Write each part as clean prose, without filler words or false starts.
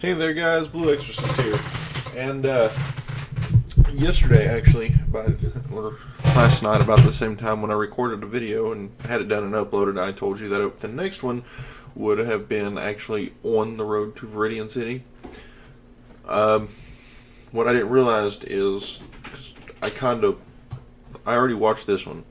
Hey there guys, Blue Exorcist here. And yesterday actually, or last night about the same time when I recorded a video and had it done and uploaded, I told you that the next one would have been actually on the road to Viridian City. What I didn't realize is, because I already watched this one,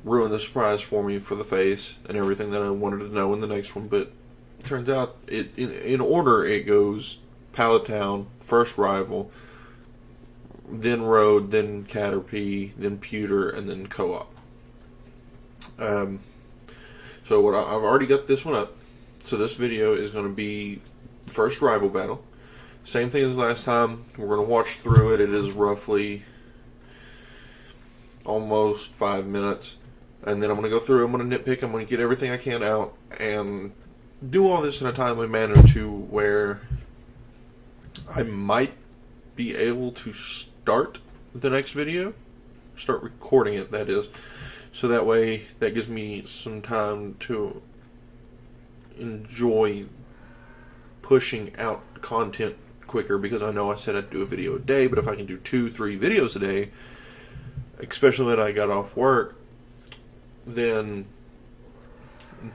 ruined the surprise for me for the face and everything that I wanted to know in the next one, but turns out in order it goes Palatown, first Rival, then Road, then Caterpie, then Pewter, and then Co-op. So I've already got this one up. So this video is going to be first Rival battle. Same thing as last time. We're going to watch through it. It is roughly almost 5 minutes. And then I'm going to go through, I'm going to nitpick, I'm going to get everything I can out, and do all this in a timely manner to where I might be able to start the next video. Start recording it, that is. So that way, that gives me some time to enjoy pushing out content quicker, because I know I said I'd do a video a day, but if I can do 2-3 videos a day, especially when I got off work, then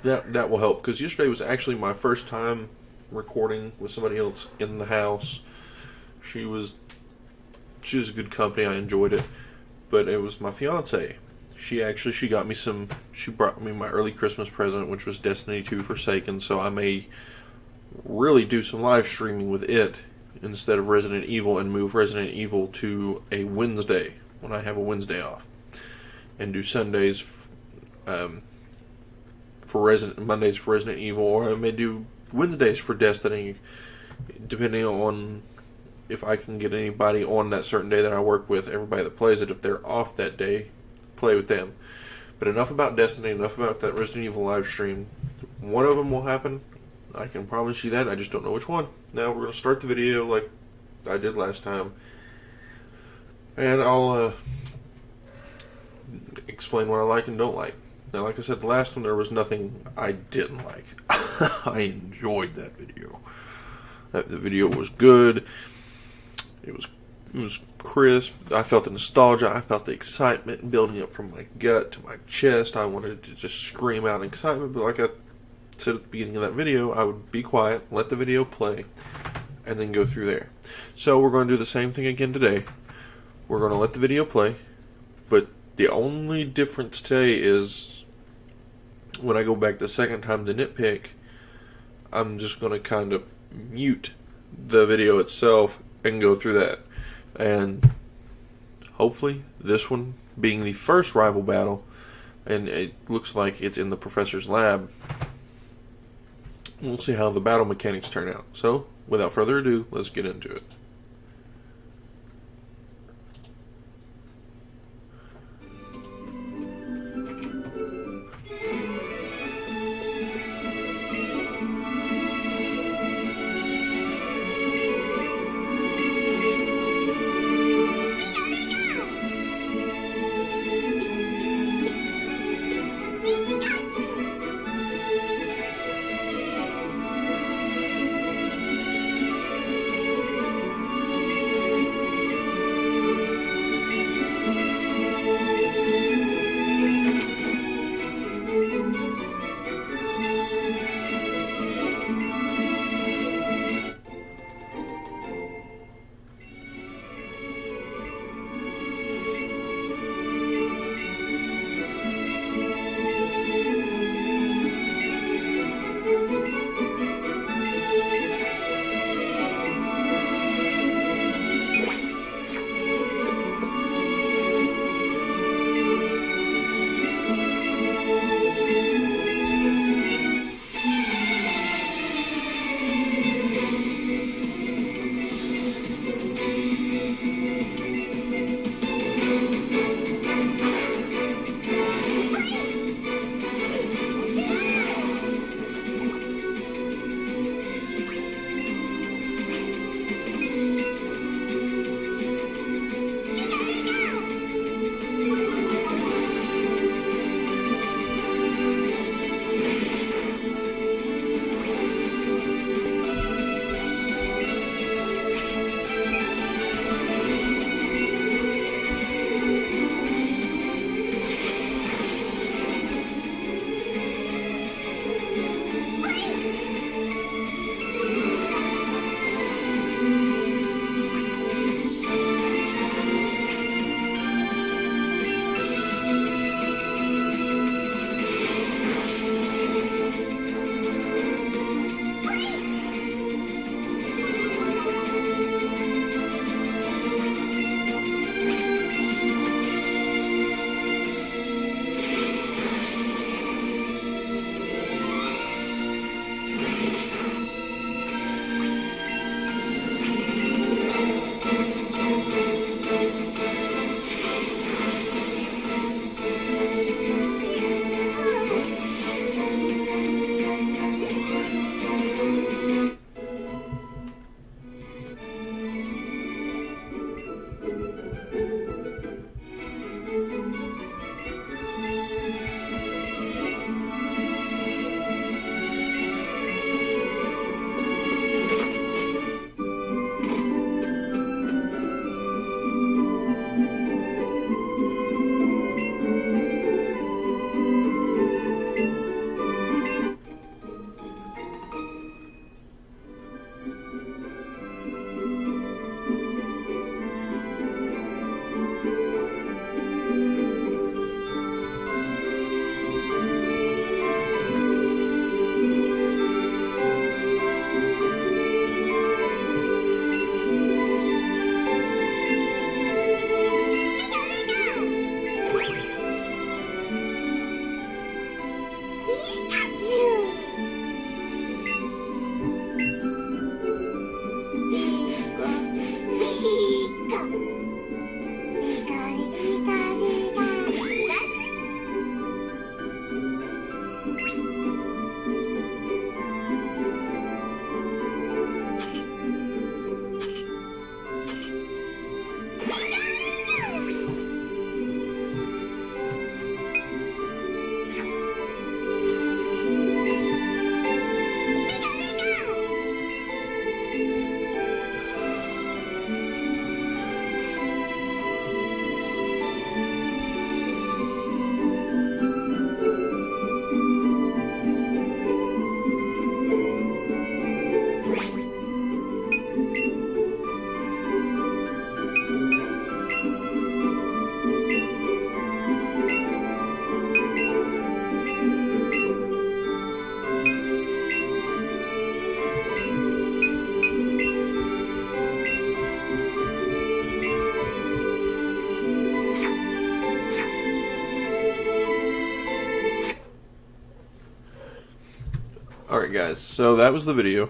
that will help. Because yesterday was actually my first time recording with somebody else in the house. She was a good company. I enjoyed it, but it was my fiance. She got me she brought me my early Christmas present, which was Destiny 2 Forsaken. So I may really do some live streaming with it instead of Resident Evil, and move Resident Evil to a Wednesday when I have a Wednesday off, and do Sundays Mondays for Resident Evil, or I may do Wednesdays for Destiny, depending on if I can get anybody on that certain day that I work with. Everybody that plays it, if they're off that day, play with them. But enough about Destiny, enough about that Resident Evil live stream. One of them will happen. I can promise you that. I just don't know which one. Now we're going to start the video like I did last time, and I'll explain what I like and don't like. Now, like I said, the last one, there was nothing I didn't like. I enjoyed that video. The video was good. It was crisp. I felt the nostalgia. I felt the excitement building up from my gut to my chest. I wanted to just scream out in excitement, but like I said at the beginning of that video, I would be quiet, let the video play, and then go through there. So we're going to do the same thing again today. We're going to let the video play, but the only difference today is when I go back the second time to nitpick, I'm just going to kind of mute the video itself and go through that. And hopefully this one being the first Rival battle, and it looks like it's in the professor's lab, we'll see how the battle mechanics turn out. So without further ado, let's get into it. guys, so that was the video.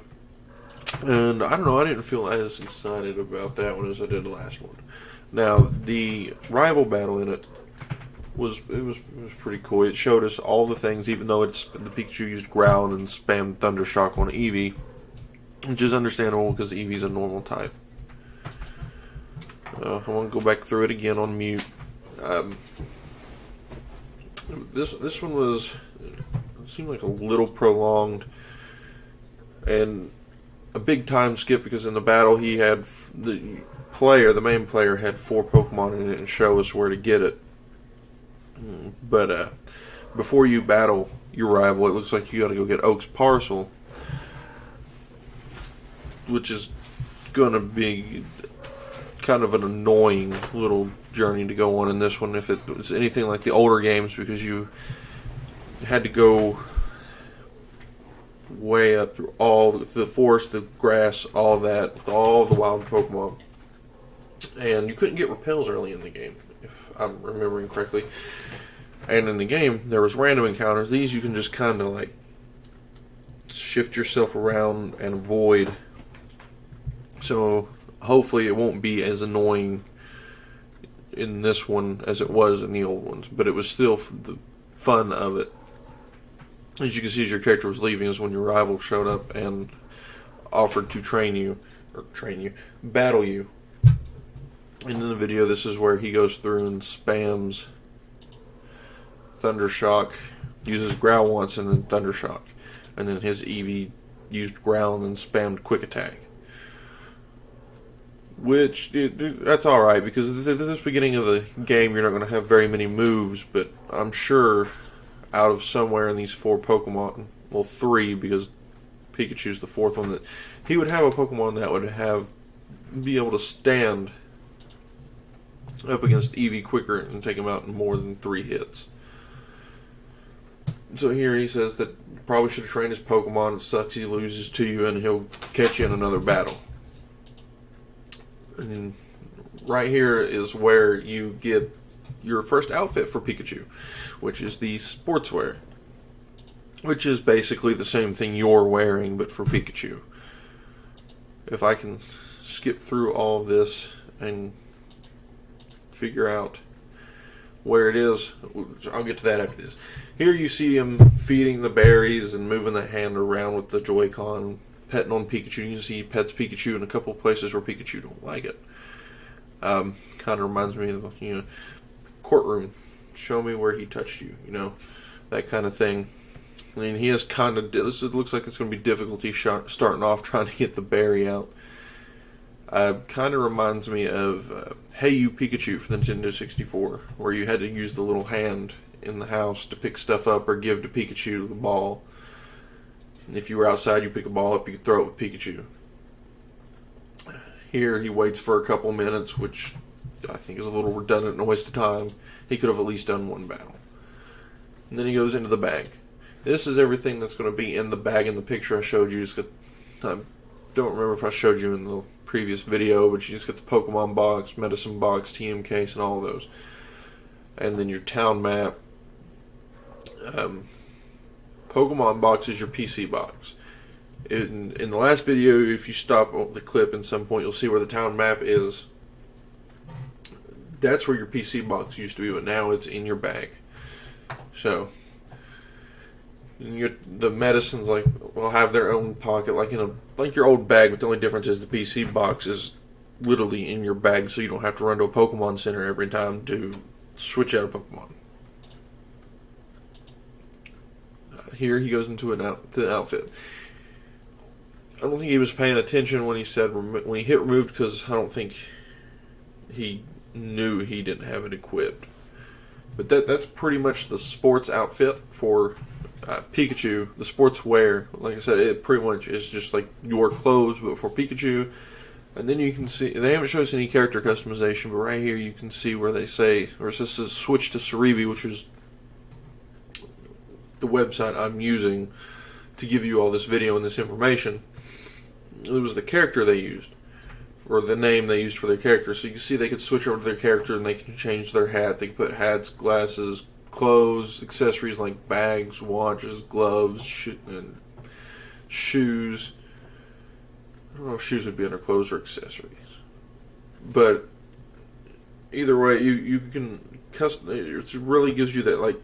And I don't know, I didn't feel as excited about that one as I did the last one. Now, the rival battle in it was pretty cool. It showed us all the things, even though the Pikachu used Growl and spammed Thundershock on Eevee, which is understandable because Eevee's a normal type. I want to go back through it again on mute. This one was, it seemed like a little prolonged and a big time skip, because in the battle he had the main player had 4 Pokemon and it didn't show us where to get it. But before you battle your rival, it looks like you got to go get Oak's Parcel, which is going to be kind of an annoying little journey to go on in this one if it was anything like the older games, because you had to go way up through all the forest, the grass, all that, all the wild Pokemon. And you couldn't get repels early in the game, if I'm remembering correctly. And in the game, there was random encounters. These you can just kind of like shift yourself around and avoid. So hopefully it won't be as annoying in this one as it was in the old ones. But it was still the fun of it. As you can see, as your character was leaving is when your rival showed up and offered to battle you. And in the video, this is where he goes through and spams Thundershock, uses Growl once and then Thundershock. And then his Eevee used Growl and then spammed Quick Attack. Which, that's alright, because at this beginning of the game, you're not going to have very many moves, but I'm sure out of somewhere in these 4 Pokemon, well 3, because Pikachu's the 4th one, that he would have a Pokemon that would be able to stand up against Eevee quicker and take him out in more than 3 hits. So here he says that you probably should have trained his Pokemon. It sucks he loses to you and he'll catch you in another battle. And right here is where you get your first outfit for Pikachu, which is the sportswear, which is basically the same thing you're wearing but for Pikachu. If I can skip through all of this and figure out where it is, I'll get to that after this. Here you see him feeding the berries and moving the hand around with the Joy-Con, petting on Pikachu. You can see he pets Pikachu in a couple of places where Pikachu don't like it. Kind of reminds me of, courtroom. Show me where he touched you, that kind of thing. I mean, he has it looks like it's going to be difficulty starting off trying to get the berry out. Kind of reminds me of Hey You Pikachu for the Nintendo 64, where you had to use the little hand in the house to pick stuff up or give to Pikachu the ball. And if you were outside, you pick a ball up, you could throw it with Pikachu. Here, he waits for a couple minutes, which I think is a little redundant and a waste of time. He could have at least done one battle. And then he goes into the bag. This is everything that's going to be in the bag in the picture I showed you. I don't remember if I showed you in the previous video, but you just get the Pokemon box, medicine box, TM case, and all of those. And then your town map. Pokemon box is your PC box. In the last video, if you stop the clip at some point, you'll see where the town map is. That's where your PC box used to be, but now it's in your bag. So, the medicines will have their own pocket, like your old bag, but the only difference is the PC box is literally in your bag, so you don't have to run to a Pokemon Center every time to switch out a Pokemon. Here he goes into the outfit. I don't think he was paying attention when he hit removed, because I don't think he knew he didn't have it equipped. But that's pretty much the sports outfit for Pikachu. The sports wear, like I said, it pretty much is just like your clothes, but for Pikachu. And then you can see, they haven't shown us any character customization, but right here you can see where they say, or it says switch to Cerebi, which is the website I'm using to give you all this video and this information. It was the character they used, or the name they used for their character. So you can see they could switch over to their character and they can change their hat. They can put hats, glasses, clothes, accessories like bags, watches, gloves, and shoes. I don't know if shoes would be under clothes or accessories, but either way, you can custom. It really gives you that like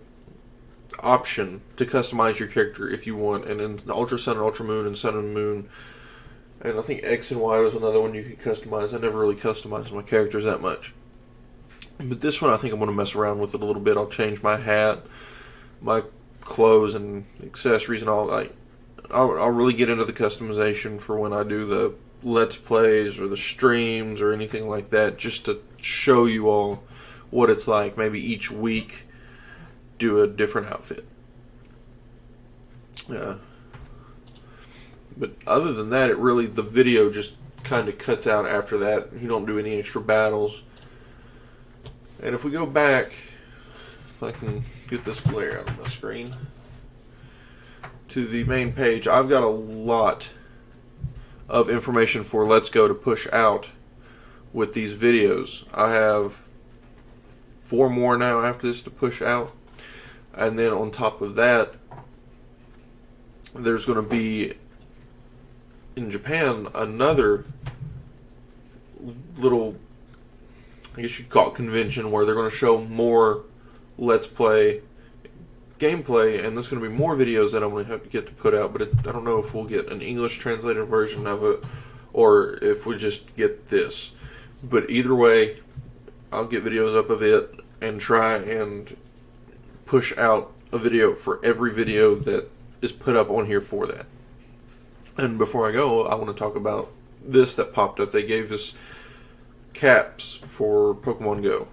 option to customize your character if you want. And then the Ultra Sun and Ultra Moon and Sun and Moon, and I think X and Y was another one you could customize. I never really customized my characters that much, but this one I think I'm going to mess around with it a little bit. I'll change my hat, my clothes, and accessories, and all. I'll really get into the customization for when I do the Let's Plays or the streams or anything like that, just to show you all what it's like. Maybe each week do a different outfit. Yeah. But other than that, the video just kind of cuts out after that. You don't do any extra battles. And if we go back, if I can get this glare out of my screen, to the main page, I've got a lot of information for Let's Go to push out with these videos. I have 4 more now after this to push out, and then on top of that, there's going to be in Japan another little, I guess you could call it, convention, where they're going to show more Let's Play gameplay, and there's going to be more videos that I'm going to have to get to put out, but I don't know if we'll get an English translated version of it or if we just get this. But either way, I'll get videos up of it and try and push out a video for every video that is put up on here for that. And before I go, I want to talk about this that popped up. They gave us caps for Pokemon Go.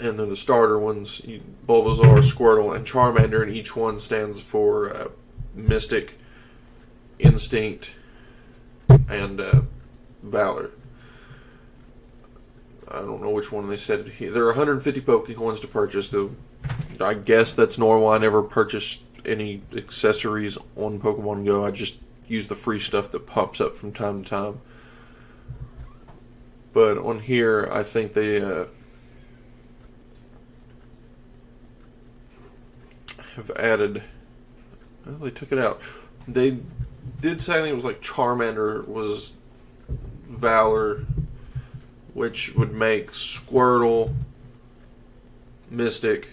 And they're the starter ones, Bulbasaur, Squirtle, and Charmander, and each one stands for Mystic, Instinct, and Valor. I don't know which one they said here. There are 150 Pokecoins to purchase, though. I guess that's normal. I never purchased any accessories on Pokemon Go. I just use the free stuff that pops up from time to time. But on here, I think they have added. Well, they took it out. They did say, I think it was like Charmander was Valor, which would make Squirtle Mystic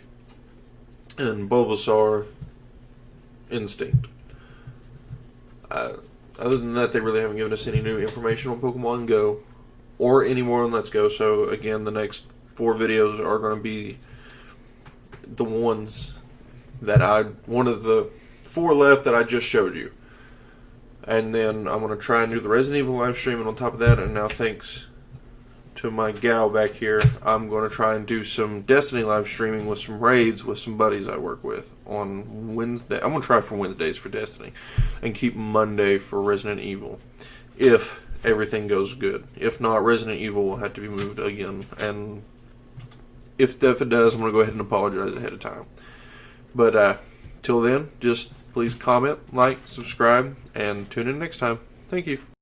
and Bulbasaur Instinct. Other than that, they really haven't given us any new information on Pokemon Go or any more on Let's Go. So again, the next 4 videos are going to be the ones that one of the 4 left that I just showed you. And then I'm going to try and do the Resident Evil live stream, and on top of that, and now thanks to my gal back here, I'm going to try and do some Destiny live streaming with some raids with some buddies I work with on Wednesday. I'm going to try for Wednesdays for Destiny and keep Monday for Resident Evil, if everything goes good. If not, Resident Evil will have to be moved again, and if it does, I'm going to go ahead and apologize ahead of time. But till then, just please comment, like, subscribe, and tune in next time. Thank you.